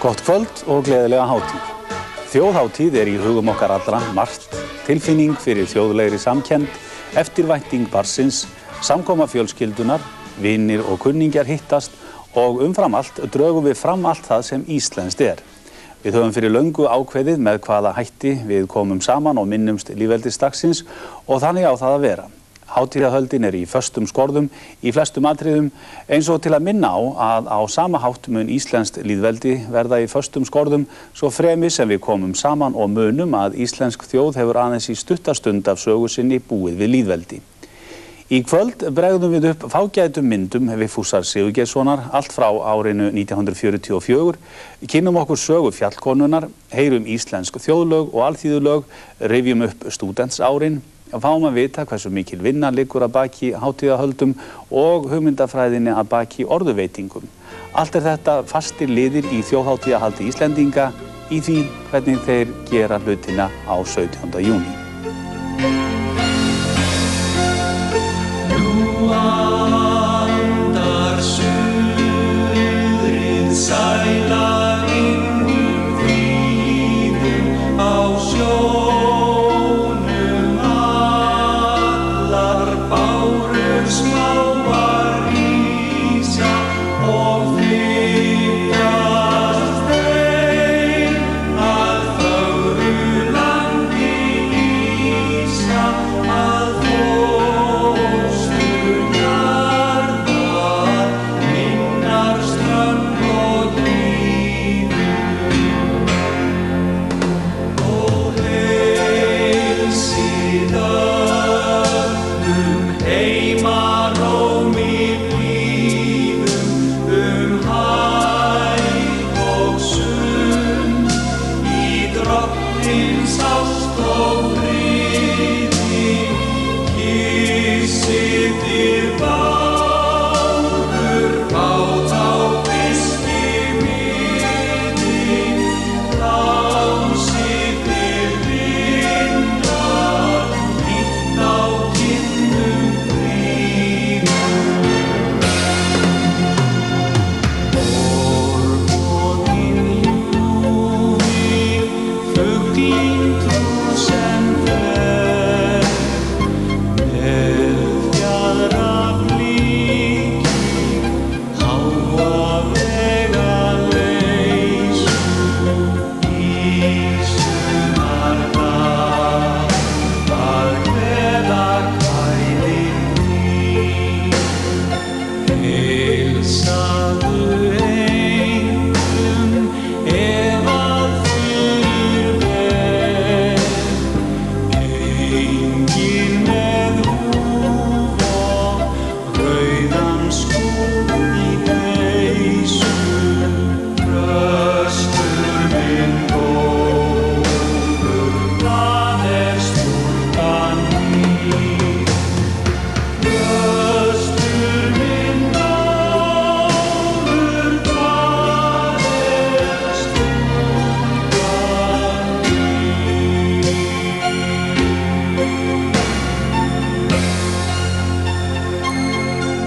Gott kvöld og gleðilega hátíð. Þjóðhátíð í hugum okkar allra margt, tilfinning fyrir þjóðlegri samkennd, eftirvænting barnsins, samkoma fjölskyldunar, vinir og kunningjar hittast og umfram allt drögum við fram allt það sem íslenskt Við höfum fyrir löngu ákveðið með hvaða hætti við komum saman og minnumst lýðveldisdagsins og þannig á það að vera. Hátíðahöldin í föstum skorðum í flestum atriðum eins og til að minna á að á sama hátt mun íslenskt lýðveldi verða í föstum skorðum svo fremi sem við komum saman og munum að íslensk þjóð hefur aðeins í stuttastund af sögu sinni búið við lýðveldi. Í kvöld bregðum við upp fágætum myndum Vigfúsar Sigurgeirssonar allt frá árinu 1944, kynnum okkur sögu fjallkonunnar, heyrum íslensk þjóðlög og alþýðulög, rifjum upp stúdentsárin, fáum að vita hversu mikil vinna liggur að baki hátíðahöldum og hugmyndafræðinni að baki orðuveitingum. Allt þetta fastir liðir í þjóðhátíðahaldi Íslendinga í því hvernig þeir gera hlutina á 17. júní. Nú andar suðrið sæla inn víðum á sjónum allar bárur smáar rísa og flytjast þeim að fögru landi lýsa að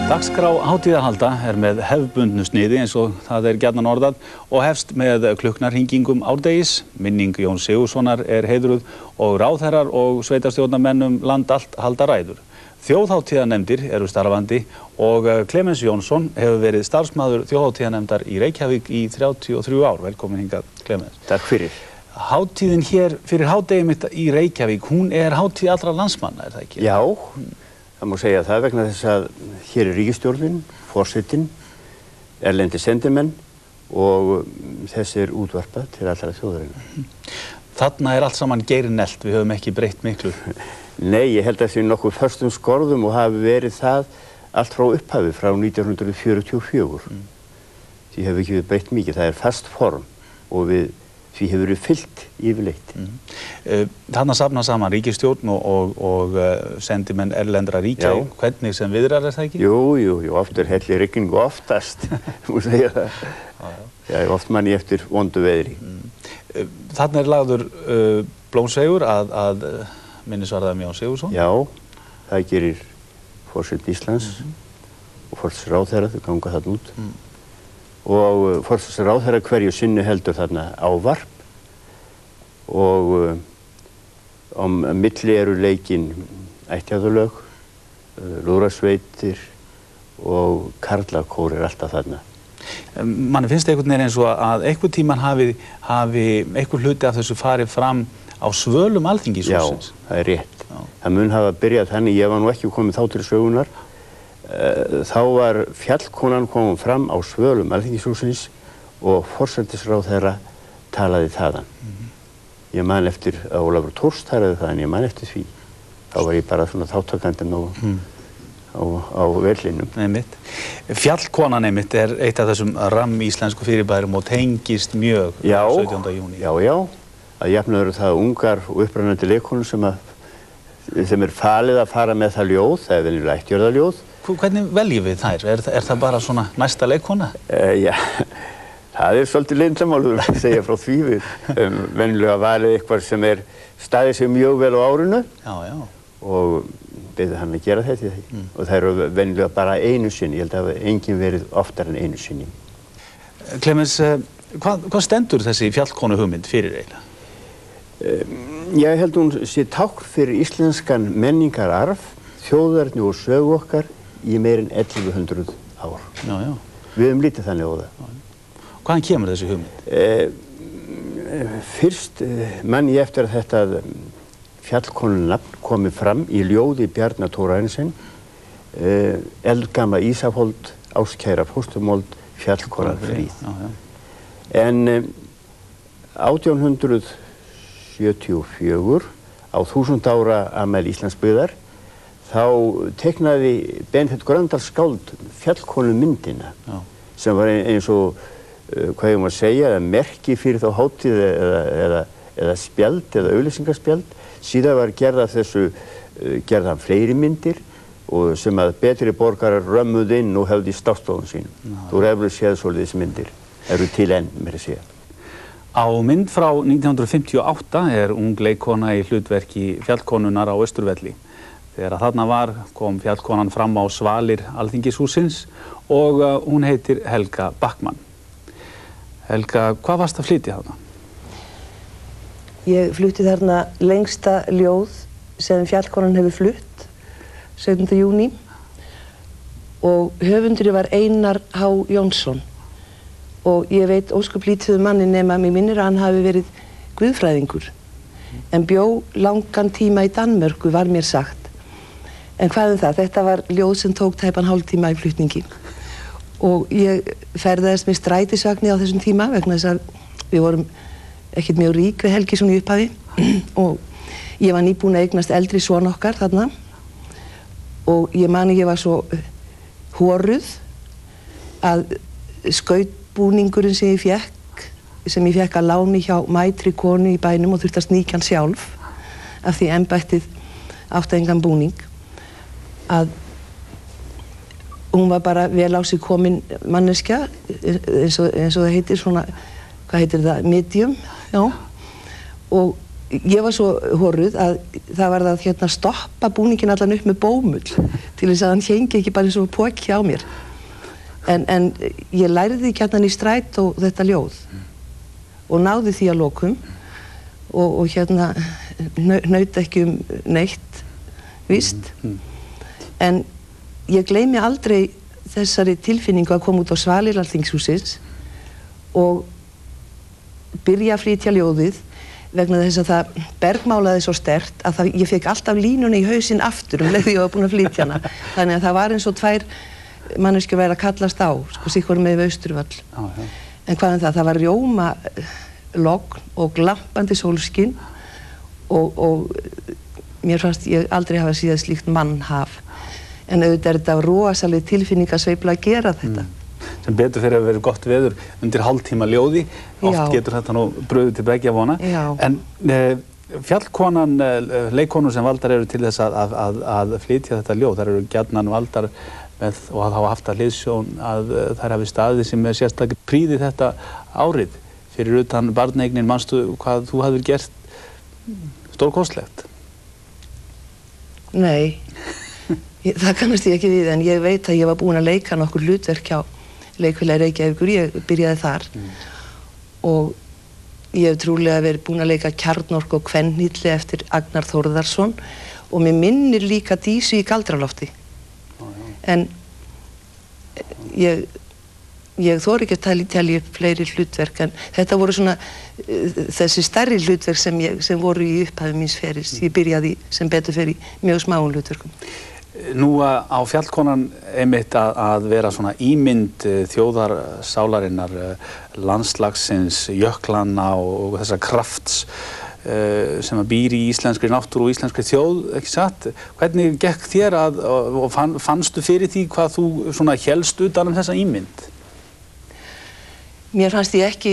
Dagskrá hátíðahalda með hefðbundnu sniði eins og það gjarnan orðað og hefst með klukknarhringingum árdegis, minning Jóns Sigurðssonar heiðruð og ráðherrar og sveitarstjórnarmenn land allt halda ræður. Þjóðhátíðanefndir eru starfandi og Klemens Jónsson hefur verið starfsmaður þjóðhátíðanefndar í Reykjavík í 33 ár. Velkomin hingað, Klemens. Takk fyrir. Hátíðin hér fyrir hádegi mitt í Reykjavík, hún hátíð allra landsmanna, það ekki? Já. Það má segja það vegna þess að hér ríkisstjórnin, forsetinn, erlendi sendimenn og þessi útvarpað til allra þjóðarinnar. Þarna allt saman geirinelt, við höfum ekki breytt miklu. Nei, ég held að það nokkuð föstum skorðum og hafi verið það allt frá upphafi, frá 1944. Því hefur ekki verið breytt mikið, það fast form og því hefur verið fyllt yfirleitt. Þarna safna saman ríkisstjórn og sendimenn erlendra ríkja, hvernig sem viðrar það ekki? Jú, oft helli rigning og oftast, múið segja það. Já, oft manni eftir vondu veðri. Þarna lagður blómsveigur að minnisvarða Jón Sigurðsson. Já, það gerir forseti Íslands og forseti ráðherra, þau ganga þarna út. og forsætisráðherra hverju sinni heldur þarna ávarp og á milli eru leikin ættjarðarlög, lúðrasveitir og karlakór alltaf þarna. Manni finnst einhvern veginn eins og að einhvern tíman hafi einhver hluti af þessu farið fram á svölum Alþingishússins. Já, það rétt. Já. Það mun hafa byrjað þannig, ég var nú ekki komið þá til sögunar. Þá var fjallkonan komið fram á svölum Alþingishússins og forsætisráðherra talaði þaðan. Ég man eftir að Ólafur Thors talaði þaðan, ég man eftir því. Þá var ég bara svona þáttakandinn á vellinum. Einmitt. Fjallkonan einmitt eitt af þessum íslensku fyrirbærum og tengist mjög 17. júní. Já, já. Að jafnaður það ungar og upprennandi leikkonur sem falið að fara með það ljóð, það venjulega ættjarðarljóð. Hvernig veljum við þær? Er það bara svona næsta leikkona? Já, það svolítið leyndarmál að segja frá því við. Venjulega valið eitthvað sem staðið sig mjög vel á árinu. Já, já. Og beðið hann að gera þetta. Og það eru venjulega bara einu sinni. Ég held að það enginn verið oftar en einu sinni. Clemens, hvað stendur þessi fjallkonu hugmynd fyrir eiginlega? Ég held hún sé tákn fyrir íslenskan menningararf, þjóðerni og sögu okkar í meirinn 1100 ár. Já, já. Við höfum lítið þannig á það. Hvaðan kemur þessi hugmynd? Fyrst man ég eftir að þetta fjallkonunafn komið fram í ljóði Bjarna Thorarensen, eldgamla Ísafold, áskæra fósturmold, fjallkonan fríð. En 1874 á 1000 ára afmæli Íslandsbyggðar þá teiknaði Benedikt Gröndal skáld fjallkonu myndina sem var eins og hvað ég má segja, merki fyrir þá hátíð eða spjald eða auglýsingaspjald. Síðan var gerðan fleiri myndir og sem að betri borgarar römmuð inn og hefði í stástofun sínum. Þú hefur séð svolítið þessi myndir, eru til enn mér að segja. Á mynd frá 1958 ung leikkona í hlutverki fjallkonunar á Austurvelli. Þegar þarna kom fjallkonan fram á svalir Alþingishússins og hún heitir Helga Backman. Helga, hvað varst að flytja þarna? Ég flutti þarna lengsta ljóð sem fjallkonan hefur flutt, 17. júní, og höfundurinn var Einar H. Jónsson. Og ég veit ósköp lítið manni nema mig minnir að hann hafi verið guðfræðingur. En bjó langan tíma í Danmörku, var mér sagt. En hvað það? Þetta var ljóð sem tók tæpan hálftíma í flutningi. Og ég ferðaðist með strætisvagni á þessum tíma vegna þess að við vorum ekkert mjög rík við Helgi svona í upphafi. Og ég var nýbúin að eignast eldri son okkar þarna. Og ég mani ég var svo horuð að skautbúningurinn sem ég fekk að láni hjá mætri konu í bænum og þurfti að sníkja hann sjálf af því embættið átti engan búning, að hún var bara vel á sig komin manneskja eins og það heitir svona, hvað heitir það, medium, já. Og ég var svo horuð að það var að stoppa búningin allan upp með bómull til þess að hann héngi ekki bara eins og poki á mér. En ég lærði gjarnan í stræt og þetta ljóð og náði því að lokum og naut ekki neitt, víst. En ég gleymi aldrei þessari tilfinningu að koma út á svalir Alþingishússins og byrja að flytja ljóðið vegna þess að það bergmálaði svo sterkt að ég fekk alltaf línuna í hausinn aftur leið því ég var búin að flytja hana. Þannig að það var eins og tvær manneskjur væri að kallast á, sikkur með Austurvöll. En hvað það? Það var rjóma logn og glampandi sólskinn og mér fannst ég aldrei hafa síðan slíkt mannhaf. En auðvitað þetta rosaleg tilfinning að sveifla að gera þetta. Sem betur fyrir að vera gott veður undir hálftíma ljóði. Oft getur þetta nú bröðið til begja vona. En fjallkonan, leikkonur sem valdar eru til þess að flytja þetta ljóð, þær eru gjarnan valdar með, og að hafa haft að hliðsjón að þær hafi staðið sem sérstaklega prýði þetta árið fyrir utan barneignin. Manstu hvað þú hafðir gert stórkostlegt? Nei, það kannast ég ekki við, en ég veit að ég var búin að leika nokkur hlutverk hjá Leikfélagi Reykjavíkur, ég byrjaði þar og ég hef trúlega verið búin að leika Kjarnorku og Kvennhýlli eftir Agnar Þórðarsson og mér minnir líka Dísu í Galdralofti. En ég þori ekki að telja upp fleiri hlutverk, en þetta voru svona þessi stærri hlutverk sem voru í upphafi míns ferils. Ég byrjaði sem betur fer í mjög smáum hlutverkum. Nú á Fjallkonan einmitt að vera svona ímynd þjóðarsálarinnar, landslagsins, jöklanna og þessa krafts sem að býr í íslenskri náttúru og íslenskri þjóð, ekki satt? Hvernig gekk þér og fannstu fyrir því hvað þú svona hélst utan þessa ímynd? Mér fannst ég ekki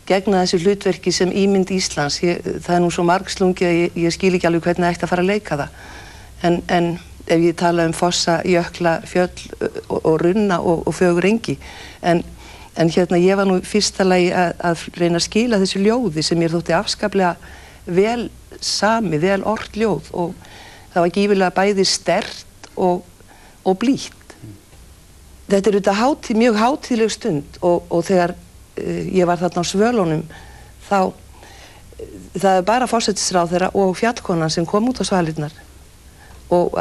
gegna þessu hlutverki sem ímynd Íslands. Það nú svo margslungi að ég skil ekki alveg hvernig ætti að fara að leika það. En ef ég tala fossa, jökla, fjöll og runna og fögur engi. En hérna ég var nú fyrsta lagi að reyna að skila þessu ljóði sem mér þótti afskaplega vel sami, vel ort ljóð og það var gífurlega bæði sterkt og blítt. Þetta auðvitað mjög hátíðleg stund og þegar ég var þarna á Svölunum þá það bara forsætisráðherra og Fjallkonan sem kom út á svalirnar og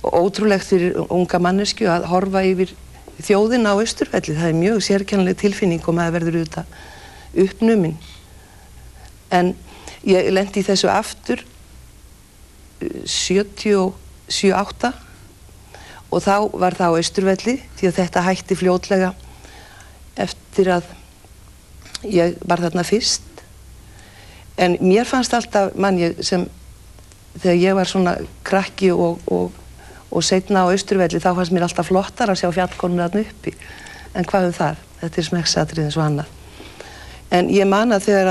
ótrúlegt fyrir unga mannesku að horfa yfir þjóðina á Austurvelli. Það mjög sérkennileg tilfinning og maður verður auðvitað uppnuminn. En ég lenti í þessu aftur 77-8 og þá var það á Austurvelli því að þetta hætti fljótlega eftir að ég var þarna fyrst. En mér fannst alltaf, þegar ég var svona krakki og seinna á Austurvelli þá fannst mér alltaf flottar að sjá Fjallkonuna þarna uppi. En hvað það? Þetta smekksatriði eins og annað. En ég man að þegar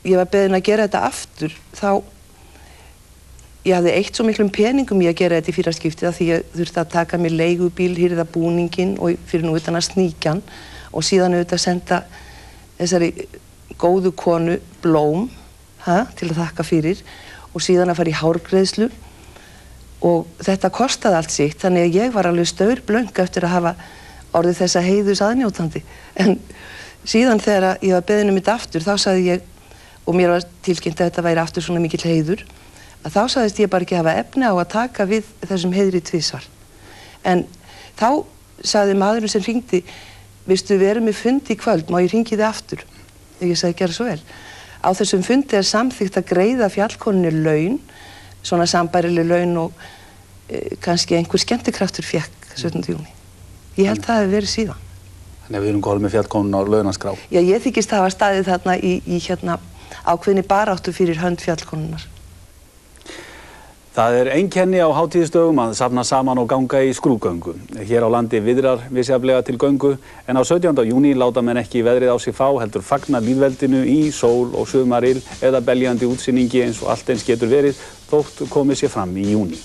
ég var beðin að gera þetta aftur, þá ég hafði eytt svo miklum peningum í að gera þetta í fyrra skiptið af því ég þurfti að taka mér leigubíl, hirða búninginn og fyrir nú utan að sníkjan og síðan auðvitað senda þessari góðu konu blóm til að þakka fyrir og síðan að fara í hárgreiðslu og þetta kostaði allt sitt, þannig að ég var alveg staurblöng eftir að hafa orðið þessa heiðus aðnjótandi. En síðan þegar ég var beðin þetta aftur, þá sagði ég, og mér var tilkynnt að þetta væri aftur svona mikill heiður, að þá sagðist ég bara ekki hafa efni á að taka við þessum heiðri tvisvar. En þá sagði maðurinn sem hringdi, vistu við erum með fundi í kvöld, má ég hringi þig aftur? Ég sagði, gera svo vel. Á þessum fundi samþykkt að greiða Fjallkonunni laun, svona sambærileg laun og kannski einhver skemmtikraftur fékk 17. júní. Ég held það hefði verið síðan. Þannig að við erum góð með Fjallkonuna á launaskrá. Já, ég þykist hafa staðið þarna í ákveðinni baráttu fyrir hönd Fjallkonunnar. Það einkenni á hátíðisdögum að safna saman og ganga í skrúðgöngu. Hér á landi viðrar misjafnlega til göngu en á 17. júní láta menn ekki veðrið á sig fá, heldur fagna lýðveldinu í sól og sumaril eða beljandi útsýningi eins og allt eins getur verið þótt komið sér fram í júní.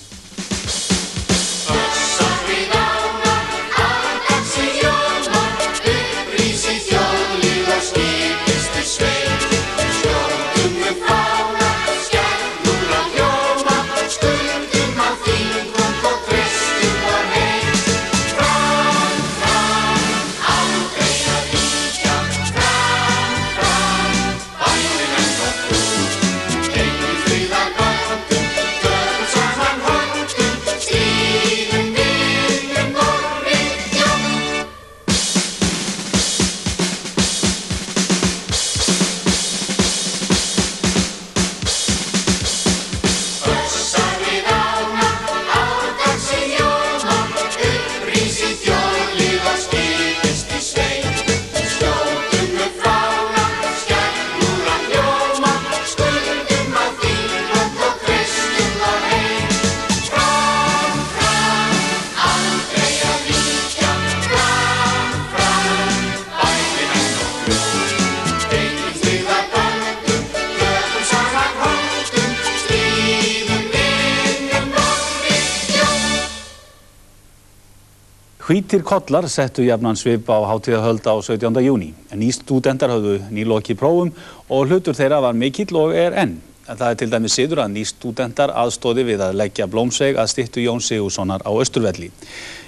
Hvítir kollar settu jafnan svip á hátíðahöld á 17. júní. Ný stúdentar höfðu nýlokið prófum og hlutur þeirra var mikill og enn. En það til dæmis siður að nýstúdentar aðstóði við að leggja blómsveig að styttu Jóns Sigurðssonar á Austurvelli.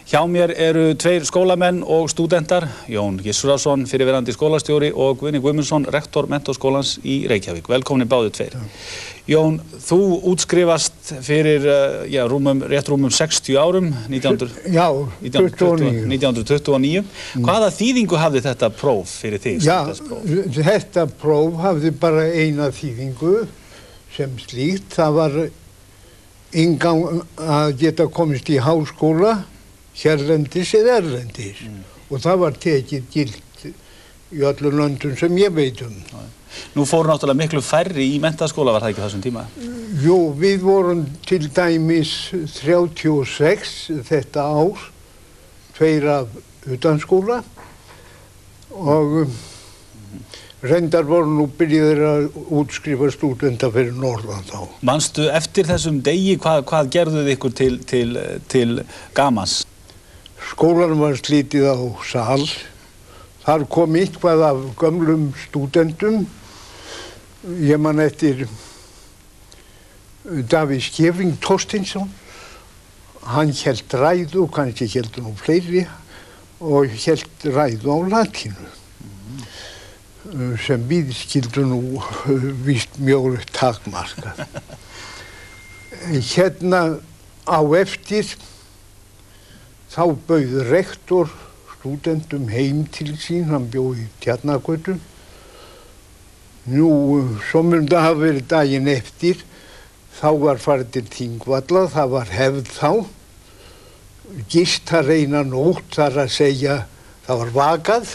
Hjá mér eru 2 skólamenn og stúdentar, Jón Gissurarson, fyrrverandi skólastjóri og Guðni Guðmundsson, rektor Menntaskólans í Reykjavík. Velkomin báðir 2. Jón, þú útskrifast fyrir rétt rúmum 60 árum, 1929. Hvaða þýðingu hafði þetta próf fyrir þig? Þetta próf hafði bara eina þýðingu sem slíkt. Það var inngang að geta komist í háskóla, hérlendis eða erlendis. Og það var tekið gilt í öllum löndum sem ég veit um. Nú fóru náttúrulega miklu færri í menntaskóla, var það ekki þessum tíma? Jú, við vorum til dæmis 36 þetta ár, 2 af utanskóla og reyndar voru nú byrjaðir að útskrifa stúdenta fyrir norðan þá. Manstu eftir þessum degi, hvað gerðuð ykkur til gamans? Skólanum var slítið á sal. Þar kom eitthvað af gömlum stúdentum. Ég man eftir Davíð Skeving Thorsteinsson. Hann hélt ræðu, kannski héldu nú fleiri, og hélt ræðu á latínu. Sem við skildu nú víst mjög takmarkað. Hérna á eftir þá bauð rektor stúdentum heim til sín, hann bjó í Tjarnargötu. Nú, svo mun það hafa verið daginn eftir, þá var farið til Þingvalla, það var hefð þá. Gist að reyna nótt, þar að segja, það var vakað.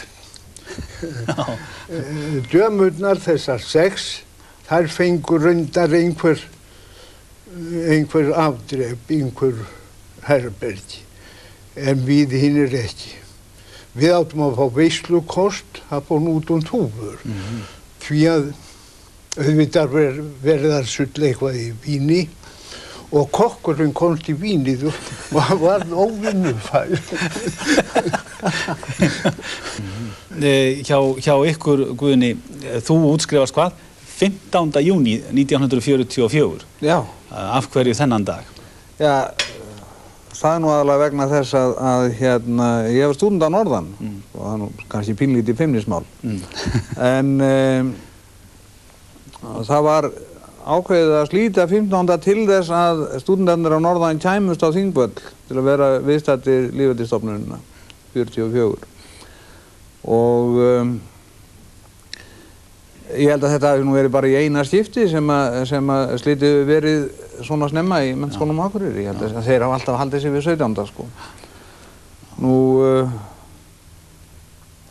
Dömurnar þessar 6, þær fengur reyndar einhver afdrep, einhver herbergi, en við hinir ekki. Við áttum að fá veislukost, það fór út túfur, því að auðvitað verið að sulla eitthvað í víni og kokkurinn komst í vínið og var óvinnufær. Hjá ykkur, Guðni, þú útskrifast hvað? 15. júní 1944. Já. Af hverju þennan dag? Já, það nú aðalega vegna þess að ég var stúdent á norðan og það nú kannski pínlítið feimnismál. En það var ákveðið að slíta 15. til þess að stúdentarnir á norðan kæmust á Þingvöll til að vera viðstaddir lýðveldisstofnunina 44. Og ég held að þetta hafi nú verið bara í eina skipti sem að slítið verið svona snemma í Menntaskólanum á Akureyri. Ég held að þeir hafa alltaf haldið sig við 17. sko. Nú,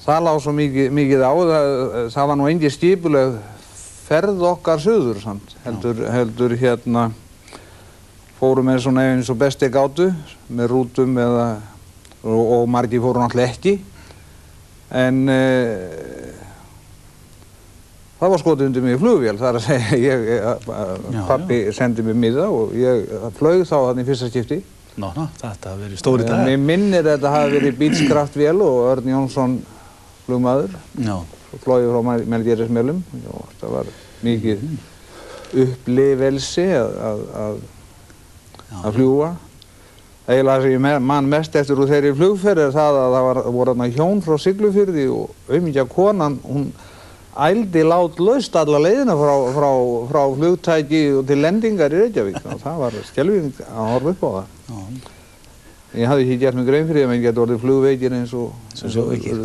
það lá svo mikið á, það var nú engin skipuleg ferð okkar suður samt. Heldur fórum við svona eins og besti gátu með rútum og margir fóru náttúrulega ekki. En það var skotið undir mig í flugvél, það er að segja, pappi sendi mig miða og ég flaug þá þarna í fyrsta skipti. Þetta hafi verið stóri dag. Mér minnir að þetta hafi verið Beechcraft-vél og Örn Jónsson flugmaður. Svo flóið frá Melgerðismelum og það var mikið upplifelsi að fljúga. Eiginlega sem ég man mest eftir úr þeirri flugferð er það að það voru þarna hjón frá Siglufirði og aumingja konan, hún ældi látlaust alla leiðina frá flugtæki og til lendingar í Reykjavík. Það var skelfing að horfa upp á það. Ég hafði ekki gert mig grein fyrir að menn geti orðið flugveikir eins og sjóveikir.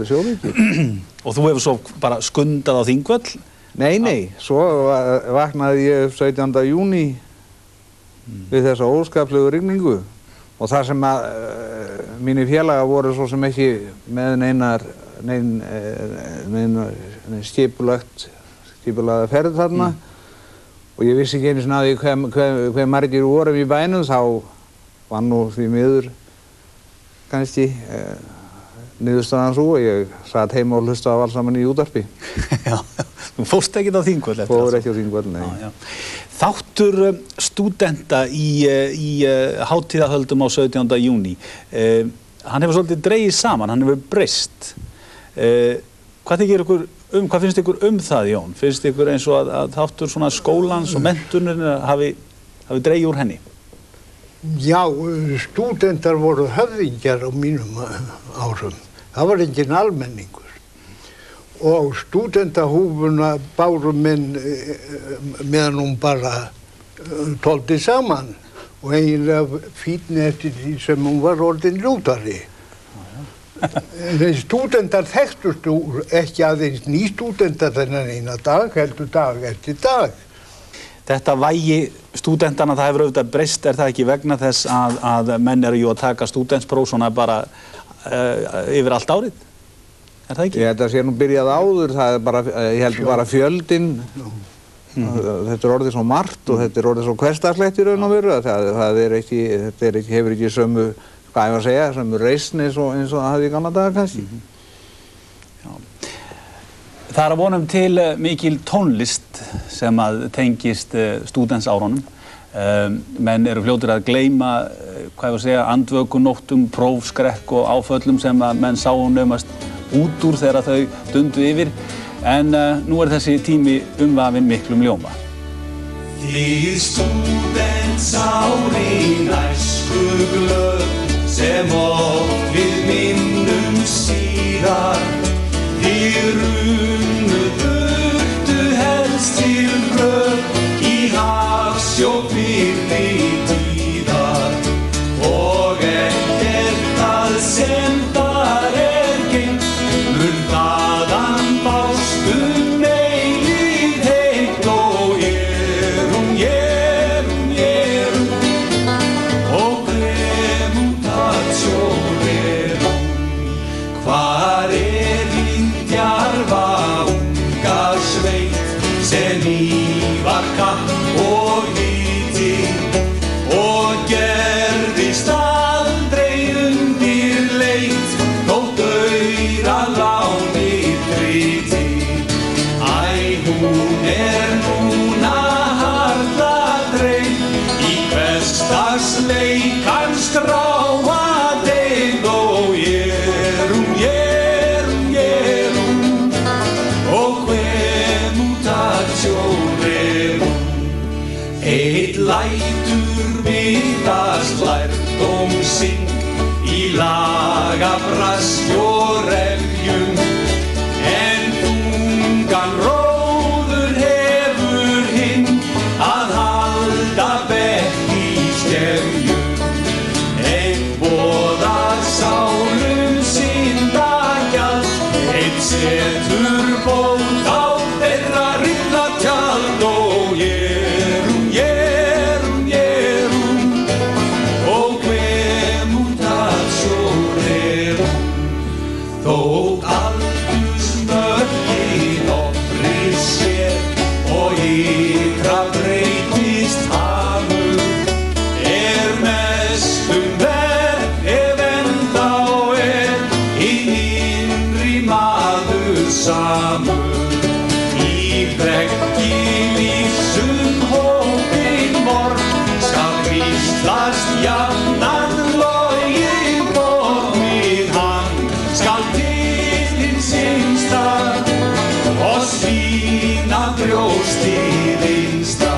Og þú hefur svo bara skundað á Þingvöll? Nei, svo vaknaði ég 17. júní við þessa óskaplegu rigningu. Og það sem að mínir félagar voru svo sem ekki með nein skipulagða ferð þarna og ég vissi ekki einu sinni að því hve margir vorum í bænum, þá var nú því miður kannski niðurstaðan svo og ég satt heima og hlustaði alls saman í útvarpi. Já, þú fórst ekki á Þingvöll eftir það? Fór ekki á Þingvöll, nei. Þáttur stúdenta í hátíðahöldum á 17. júní, hann hefur svolítið dregið saman, hann hefur breyst. Hvað þykir ykkur Hvað finnst ykkur það, Jón? Finnst ykkur eins og að þáttur svona skólans og menntunin hafi dregið úr henni? Já, stúdentar voru höfðingjar á mínum árum. Það var engin almenningur. Og stúdentahúfuna báru menn meðan hún bara tóldi saman og eiginlega fínni eftir því sem hún var orðin ljótari. Stúdentar þekktust ekki aðeins nýstúdentar þennan eina dag, heldur dag eftir dag. Þetta vægi stúdentana, það hefur auðvitað breyst, er það ekki vegna þess að menn eru jú að taka stúdentspróf svona bara yfir allt árið? Er það ekki? Ég held að sé nú byrjað áður, það er bara, ég held bara fjöldinn, þetta orðið svo margt og þetta orðið svo hversdagslegt í raun og veru, það er ekki, hefur ekki sömu, hvað ég var að segja, sömu reisn eins og það hafði í gamla daga kannski. Það er að vonum til mikil tónlist sem að tengist stúdentsárunum. Menn eru fljótir að gleyma, hvað ég var að segja, andvökunóttum, prófskrekk og áföllum sem að menn sáum naumast út úr þegar þau dundu yfir. En nú er þessi tími umvafinn miklum ljóma. Þið stúdentsárin æskuglöð sem oft við minnum síðar. Þið runnu burtu helst til röð í hafsjó fyrri tíðar og ekkert það sem þar geymt mun þaðan bást eilífð heitt og og premutatiorerum. Hvar djarfa unga sveit sem í var kapp og hiti og gerðist aldrei undir leit þótt auraláni tryti. Æ, hún núna harla dreif í hversdagsleikans gráa deyfð og eitt lætur vitast lærdóm sinn í lagabraski og refjum en þungan róður hefur hinn að halda bekk í skefjum en boðar sálum syndagjald einn setur bót á þeirra rillatjald og þótt aldursmörkin opnir sér og ytra breytist hafur mestum verð ef ennþá hinn innri maður samur í brekki lífsum hópinn morg skal hvíslast jafnan loginn bormið hann skal til hins innsta og svína brjóstið innsta.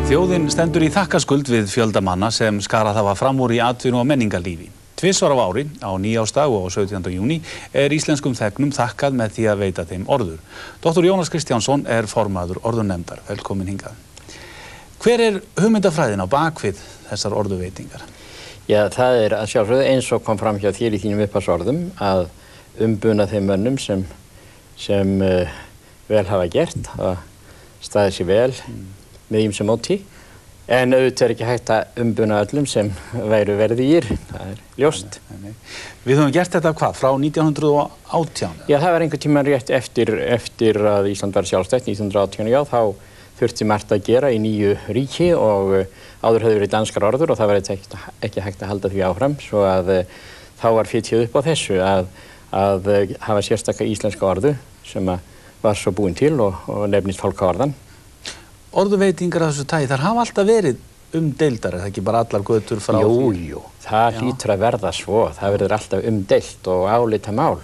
Þjóðin stendur í þakkarskuld við fjölda manna sem skarað hafa fram úr í atvinnu og menningarlífi. Tvisvar á ári, á nýársdag og á 17. júní, er íslenskum þegnum þakkað með því að veita þeim orður. Dr. Jónas Kristjánsson er formaður orðunefndar. Velkomin hingað. Hver er hugmyndafræðin á bakvið þessar orðuveitingar? Já, það er að sjálfsögðu eins og kom fram hjá þér í þínum upphafsorðum að umbuna þeim mönnum sem vel hafa gert, hafa staðið sér vel með ýmsu móti. En auðvitað er ekki hægt að umbuna öllum sem væru verðugir, það er ljóst. Við höfum gert þetta hvað, frá 1918? Já, það var einhvern tímann rétt eftir að Ísland var sjálfstætt, 1918, já, þá þurfti margt að gera í nýju ríki og áður höfðu verið danskar orður og það var ekki hægt að halda því áfram, svo að þá var fitjað upp á þessu að hafa sérstaka íslenska orðu sem var svo búin til og nefnist fálkaorðan. Orðuveitingar af þessu tagi, þar hafa alltaf verið umdeildar, er það ekki bara allar götur frá því? Jú, það hlýtur að verða svo. Það verður alltaf umdeilt og álitamál.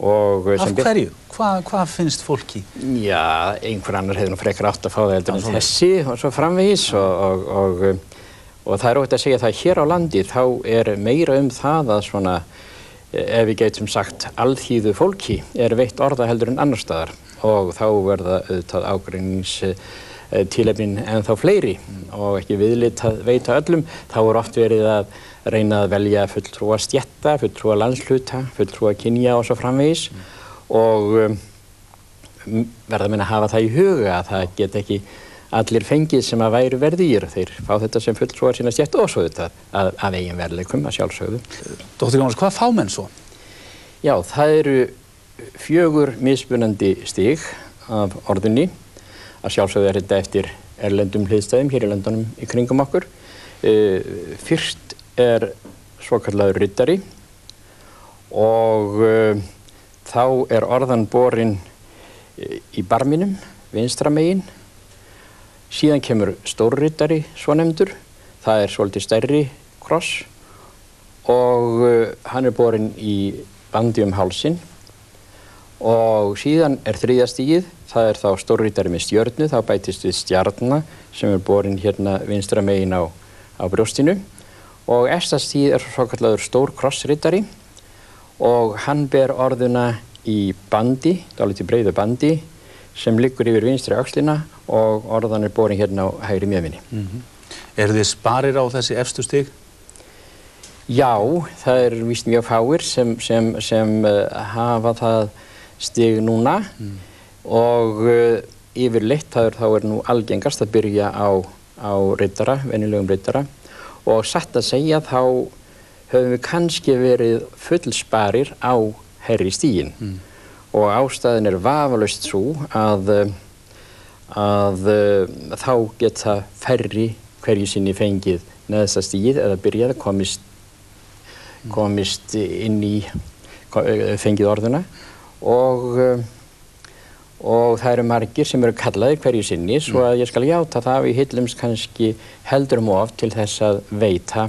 Af hverju? Hvað finnst fólki? Já, einhver annar hefði nú frekar átt að fá það heldur en þessi og svo framvegis og það er óhætt að segja það hér á landi þá er meira það að svona, ef við getum sagt alþýðu fólki er veitt orða heldur en annar staðar og þá verða auðvitað ágreiningstilefnin en þá fleiri og ekki viðlit að veita öllum. Þá er oft verið að reyna að velja fulltrúa stétta, fulltrúa landshluta, fulltrúa kynja og svo framvegis og verða menn að hafa það í huga að það get ekki allir fengið sem að væru verðir. Þeir fá þetta sem fulltrúar sína stétta og svo þetta af eigin verðleikum að sjálfsögðu. Dr. Jónas, hvað fá menn svo? Já, það eru 4 mismunandi stig af orðunni. Að sjálfsögðu er þetta eftir erlendum hliðstæðum hér í löndunum í kringum okkur. Fyrst er svokallaður riddari og þá er orðan borin í barminum, vinstra megin. Síðan kemur stórriddari, svonefndur. Það er svolítið stærri kross og hann er borin í bandi hálsinn. Og síðan er 3. stigið, það er þá stórriddari með stjörnu, þá bætist við stjarna sem er borin hérna vinstra megin á brjóstinu. Og efsta stigið er svokallaður stór krossriddari og hann ber orðuna í bandi, dálítið breiðu bandi, sem liggur yfir vinstri öxlina og orðan er borin hérna á hægri mjöðminni. Eru þið sparir á þessi efstu stig? Já, það er víst mjög fáir sem hafa það stig núna og yfirleitt þá er nú algengast að byrja á riddara, venjulegum riddara og satt að segja þá höfum við kannski verið fullsparir á hærri stigin. Og ástæðan er vafalaust sú að þá geta færri hverju sinni fengið neðsta stigið eða byrjað komist inn í fengið orðuna og það eru margir sem eru kallaðir hverju sinni svo að ég skal játa það við hyllumst kannski heldur of til þess að veita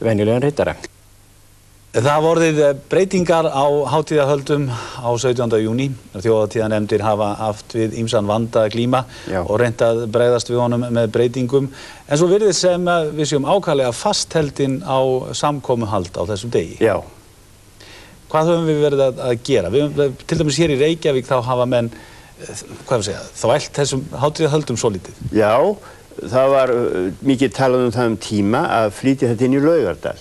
venjulegan riddara. Það hafa orðið breytingar á hátíðahöldum á 17. júní. Þjóðhátíðarnefndir hafa haft við ýmsan vanda að glíma og reynt að bregðast við honum með breytingum. En svo virðist sem við séum ákaflega fastheldin á samkomuhald á þessum degi. Já. Hvað höfum við verið að gera? Til dæmis hér í Reykjavík þá hafa menn, þvælt þessum hátíðahöldum svo lítið. Já, það var mikið talað það tíma að flytja þetta inn í Laugardal.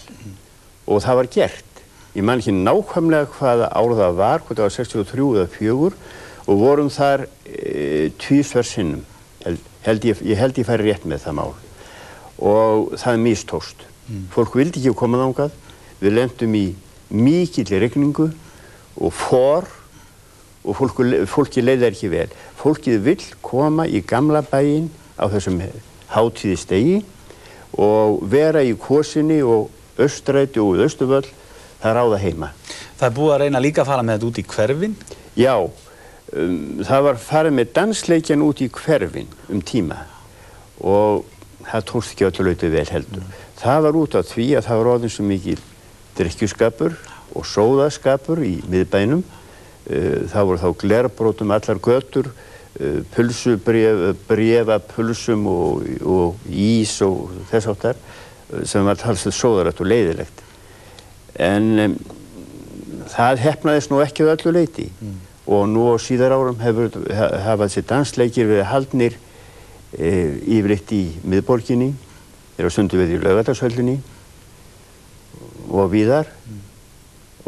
Og það var gert. Ég man ekki nákvæmlega hvaða ár það var, hvort það var 63 eða 4 og vorum þar 2 sinnum. Ég held ég færi rétt með það mál. Og það mistókst. Fólk vildi ekki koma þangað. Við lentum í mikilli rigningu og og fólki leið ekki vel. Fólkið vill koma í gamla bæinn á þessum hátíðisdegi og vera í Kvosinni og Austræti og Austurvöll, það ráða heima. Það er búið að reyna líka að fara með þetta út í hverfin? Já, það var farið með dansleikjan út í hverfin tíma og það tókst ekki öllu lauti vel heldur. Það var út af því að það var orðin svo mikil drykkjuskapur og sóðaskapur í miðbænum. Það voru þá glerbrotum allar götur, bréf af pulsum og ís og þess áttar sem var talsveit sóðarætt og leiðilegt. En það heppnaðist nú ekki á öllu leyti og nú á síðar árum hafa þessi dansleikir verið haldnir yfirleitt í miðborginni, þeir eru stundum við í Laugardalshöllinni og víðar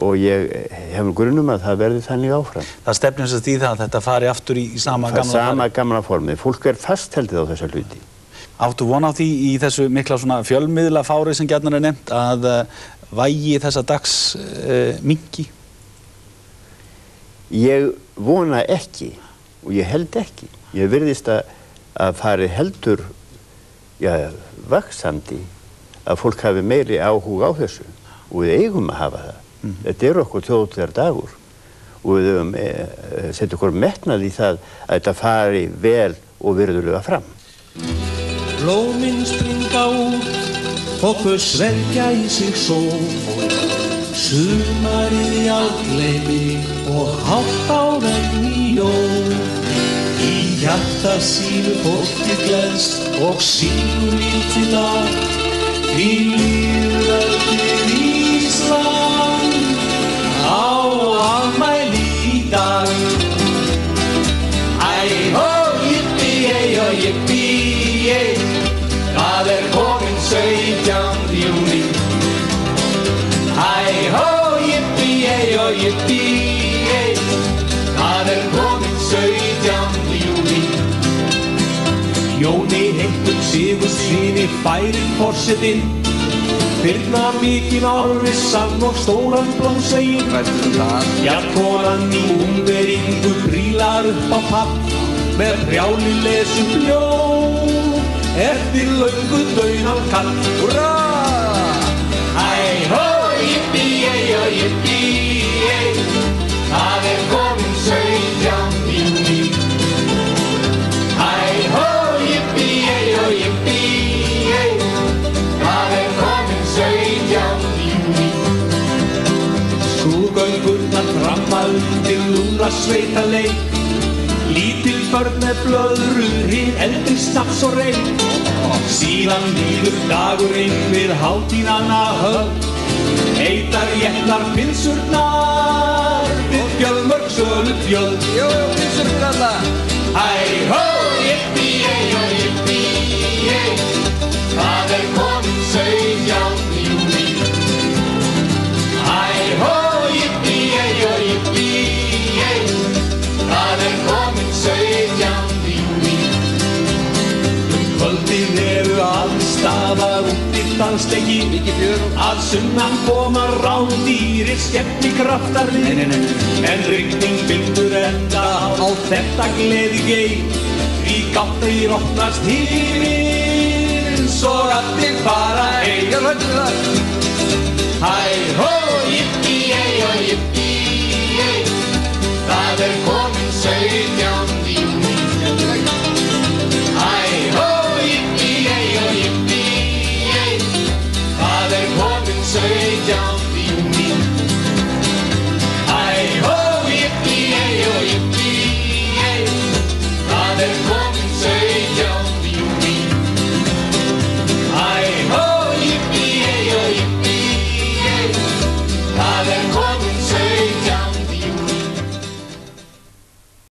og ég hef grunum að það verði þannig áfram. Það stefnir sem því það að þetta fari aftur í sama gamla formi? Sama gamla formi. Fólk er fastheldið á þessa hluti. Áttu von á því í þessu mikla svona fjölmiðlafári sem gjarnan er nefnt að vægi þessa dags minnki? Ég vona ekki og ég held ekki. Ég virðist að fari heldur vaxandi að fólk hafi meiri áhuga á þessu og við eigum að hafa það. Þetta er okkur þjóðlegar dagur og við höfum setja okkur metnað í það að þetta fari vel og virðulega fram. blómin springa út og þau svelgja í sig sól. Sumarið í algleymi og hálft áregn í jól. Í hjarta sínu fólkið gleðst og syngur lítið lag. Því lýðveldið Ísland á afmæli í dag. Æ-hó, jippi-ei og jippi-ei, það kominn 17. júní. Æ-hó, jippi-ei og jippi-ei, það kominn 17. júní. Jóni heittum Sigurðssyni færir forsetinn, Birna mikinn árvissan og stóran blómsveginn. Jarðkonan í úmberingu prílar upp á papp, með brjáli lesum ljóð eftir löngu dauðan kall. Húrra! Æ-hó, jippi-ei og jippi-ei, það kominn 17. júní. Æ-hó, jippi-ei og jippi-ei, það kominn 17. júní. Skrúðgöngurnar framma undir lúðrasveitaleik, lítil börn með blöðrur, hin eldri snaps og reik. Síðan líður dagurinn við hátíðanna höfn, heitar jættar pilsurnar við fjölmörg sölutjöld. Jú, pilsurnar alla. Æ-hó, jippi-ei og jippi-ei, það kominn 17. júní. Æ-hó, jippi-ei og jippi-ei, það kominn 17. júní. Kvöldið eru allstaðar úti dansleiki, að sunnan koma rándýrir skemmtikraftarnir. En rigning bindur enda á þetta gleðigey, því gáttir opnast himins og allir fara heim. Æ-hó, jippi-ei og jippi-ei,